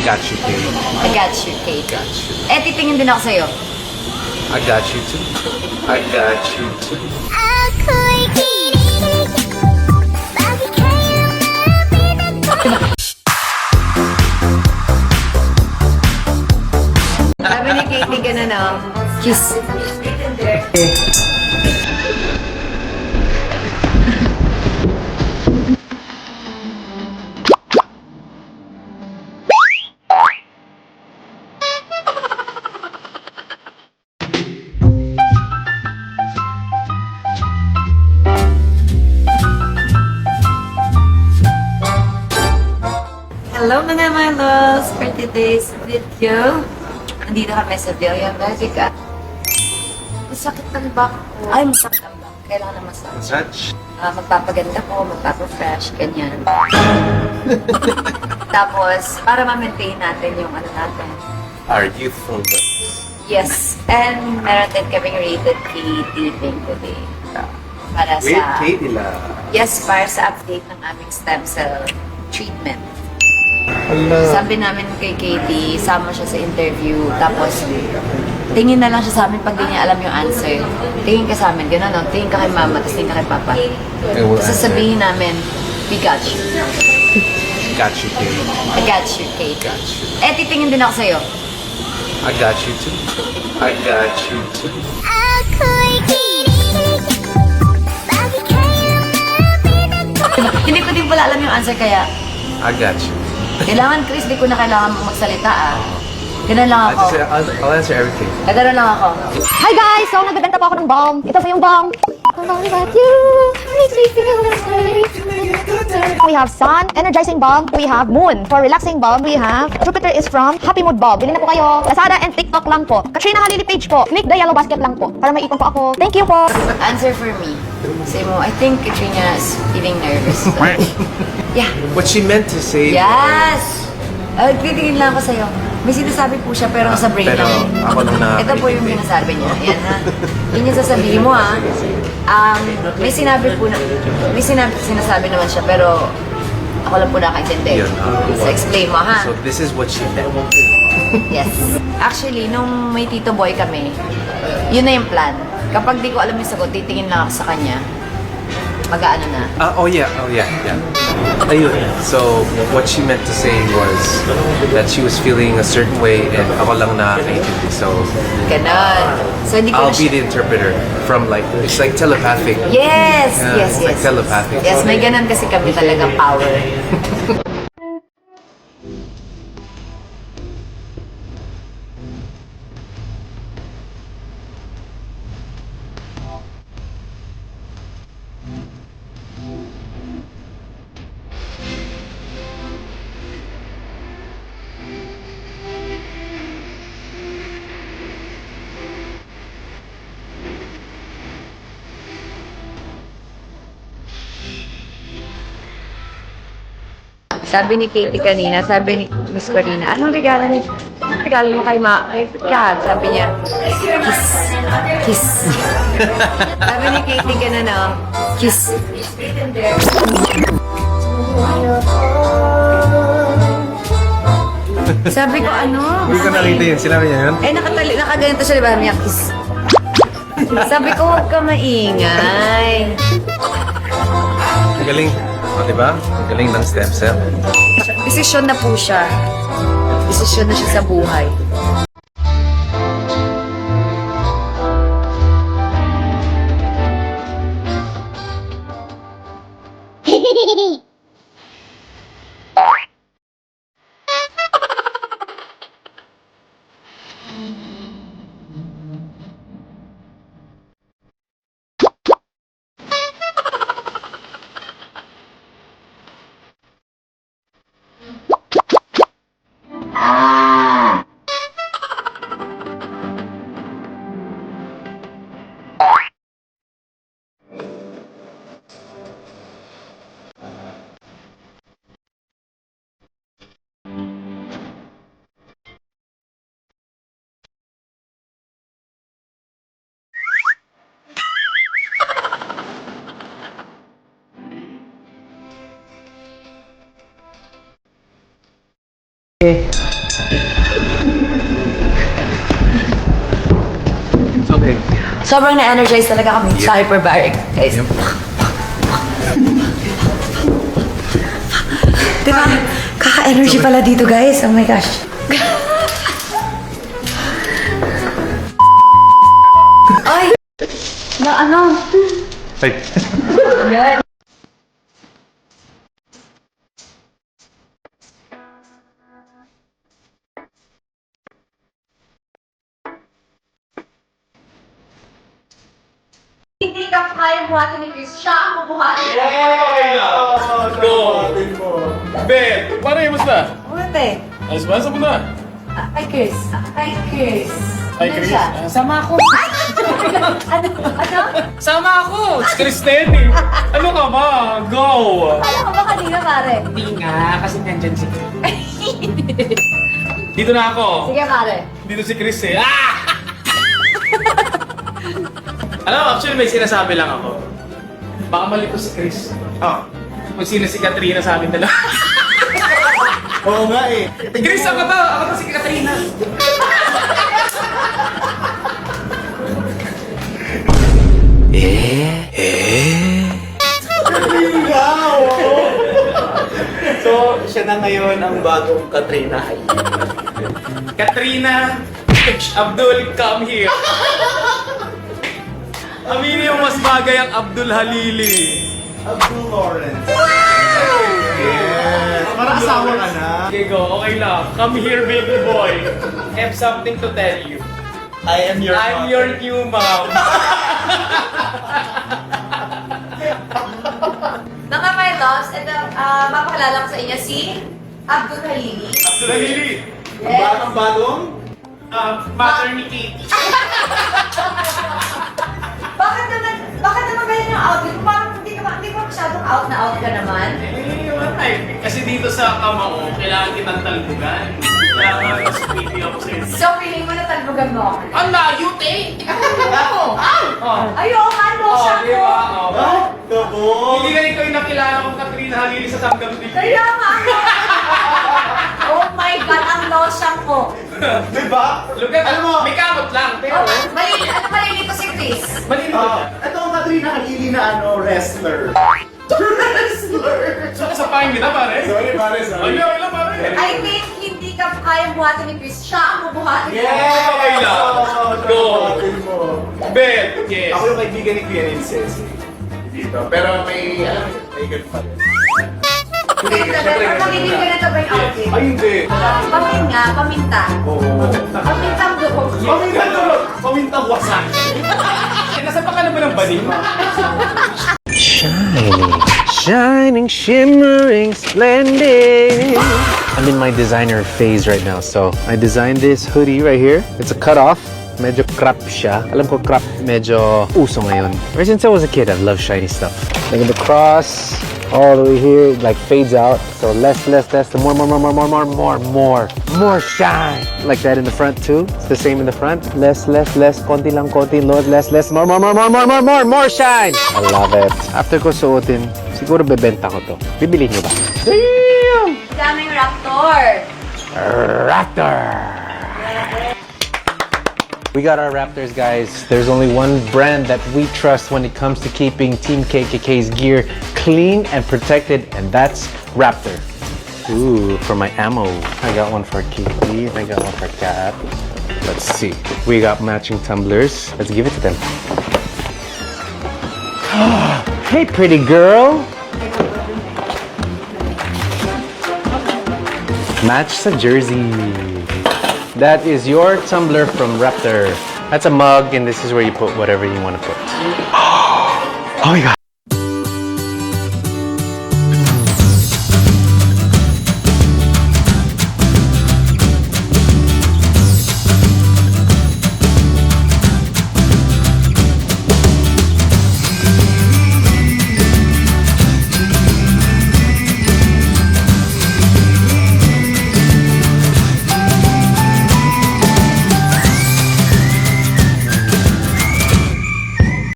got you, Kate. I got you, Kate. Got you. Eh, titingin din ako sa'yo. I got you too. I got you too. Sabi ni Katie ganun, no? Kiss. Hello mga Marlos! For today's video, nandito kami sa Villa Magica. Masakit ang back ko. Ay, masakit ang back. Kailangan na massage. Massage? Magpapaganda ko, magpapafresh, ganyan. Tapos, para ma-maintain natin yung ano natin. Our youthful looks. Yes, and meron din kaming rated Katie thing today. Para Wait, sa... Katie la. Yes, para sa update ng aming stem cell treatment. Hala. Sabi namin kay Katie, sama siya sa interview, tapos tingin na lang siya sa amin pag di niya alam yung answer. Tingin ka sa amin, gano'n, no? Tingin ka kay mama, tapos tingin ka kay papa. Tapos sasabihin namin, we got you. Got you, Kate. I got you, Kate. Got you. Eh, titingin din ako sa'yo. I got you too. I got you too. Hindi ko din pala alam yung answer, kaya I got you. kailangan, Chris, di ko na kailangan magsalita, ah. Ganun lang ako. I'll answer everything. Ganun lang ako. Hi guys! So, nagbebenta po ako ng bomb. Ito po yung bomb. About you makes me feel this way. We have sun, energizing bomb. We have moon. For relaxing bomb, we have Jupiter is from Happy Mood Bomb. Bili na po kayo. Lazada and TikTok lang po. Katrina Halili page po. Click the yellow basket lang po. Para may ipon po ako. Thank you po. Answer for me. Say mo, I think Katrina is feeling nervous. Yeah. What she meant to say. Yes! Titingin lang ako sa'yo. May sinasabi po siya pero sa brain Pero lang. ako lang na. Ito po yung sinasabi niya. Ayan ha. Yun yung sasabihin mo ha. May sinabi po na, sinasabi naman siya pero ako lang po nakaintindi. Yun, So explain mo ha. So this is what she meant. Yes. Actually, nung may Tito Boy kami, yun na yung plan. Kapag di ko alam yung sagot, titingin lang ako sa kanya. Mag-aano na. Oh yeah. Ayun. So what she meant to say was that she was feeling a certain way and ako lang nakakaintindi. So Ganon. So hindi I'll ko na be siya... the interpreter from like, it's like telepathic. Yes! Yeah, Yes, it's like yes. telepathic. Yes, may ganon kasi kami talagang power. Sabi ni Katie kanina, sabi ni Miss Corina, anong regalo ni? Anong regalo mo kay Kat? Sabi niya, kiss. Kiss. Sabi ni Katie gano'n, no? Kiss. Sabi ko, ano? Hindi ko nakita yun. Sinabi niya yun? Eh, nakaganito siya, diba? Niya, kiss. Sabi ko, huwag ka maingay. Ang galing. O, diba? Ang galing ng stem cell. Desisyon na po siya. Desisyon na siya sa buhay. It's okay. Sobrang na-energize talaga kami sa hyperbaric, guys. Diba? Kaka-energy pala dito, guys. Oh my gosh. Ay! Na ano? Ay. Yan. Hindi ka kaya buhatin ni Chris. Siya ang bubuhatin. Go! Ben, pare, musta? Buhati. Ayos ba? Saan mo na? Ay, Chris. Ay, Chris. Ay, Ano Chris. siya? Sama ako. Ano? Ano? Sama ako! Si Christine. Ano ka ba? Go! Alam ko ba kanina, pare? Hindi nga, kasi nandyan si Dito na ako. Sige, pare. Dito si Chris eh. Ah! Alam mo, actually may sinasabi lang ako. Baka mali ko si Chris. Ah. Kung sino si Katrina sa amin dalawa. Oo nga eh. Chris, ako to! Ako to si Katrina. So, siya na ngayon ang bagong Katrina. Katrina, Abdul, come here. Aminin yung mas bagay ang Abdul Halili. Abdul Lawrence. Yes. Para asawa ka na. Okay, go. Okay lang. Come here, baby boy. I have something to tell you. I am your I'm your new mom. Mga my loves, ito, mapakilala ko sa inyo si Abdul Halili. Abdul Halili. Ang bagong? Mother ni Katie. Bakit naman ganyan yung outfit? Parang hindi ko masyadong out na out ka naman. Eh, wala eh. Kasi dito sa kama ko, kailangan kitang talbugan. Kailangan mas piti ako sa'yo. So, feeling mo na talbugan mo ako. Ang layo, te! Ako! Oh. Ayoko nga, no, Oh, siya di ko. ba? Oh. Ah, kabog! Hindi na ikaw yung nakilala kong Katrina Halili sa Tanggap TV. Kaya nga ako. Oh my God, ang losyang ko. Diba? Look at Alam mo, may kamot lang. Pero, Malilito si Chris. malino siya. ito ang Katrina Halili na wrestler. Wrestler! So, kasapahin kita, pare. Sorry, pare, sorry. Okay lang, pare. I think hindi ka kaya buhatin ni Chris. Siya ang bubuhatin. Yes! Okay lang. Go. Sabi mo. Ben, yes. Ako yung kaibigan ni Kuya Princess. Dito. Pero may, alam mo, may ganun pa rin. Hindi, pero magiging ganito ba yung outfit? Ay, hindi. Pamin nga, paminta. Oo. Pamintang duhog. Pamintang tulog! Pamintang wasak! Eh, nasa pa ka naman ng baling? Shining, shimmering, splendid. I'm in my designer phase right now. So I designed this hoodie right here. It's a cutoff. Medyo crop siya. Alam ko crop medyo uso ngayon. Ever since I was a kid, I've loved shiny stuff. Like the cross, all the way here, it like fades out. So less, the more shine. Like that in the front too. It's the same in the front. Less, konti lang, less, more shine. I love it. After ko suotin, siguro bebenta ko to. Bibili niyo ba? Damn! Daming raptor. Raptor! We got our Raptors, guys. There's only one brand that we trust when it comes to keeping Team KKK's gear clean and protected, and that's Raptor. Ooh, for my ammo. I got one for Kiki, and I got one for Kat. Let's see. We got matching tumblers. Let's give it to them. Hey, pretty girl. Match sa jersey. That is your tumbler from Raptor. That's a mug, and this is where you put whatever you want to put. Oh my god.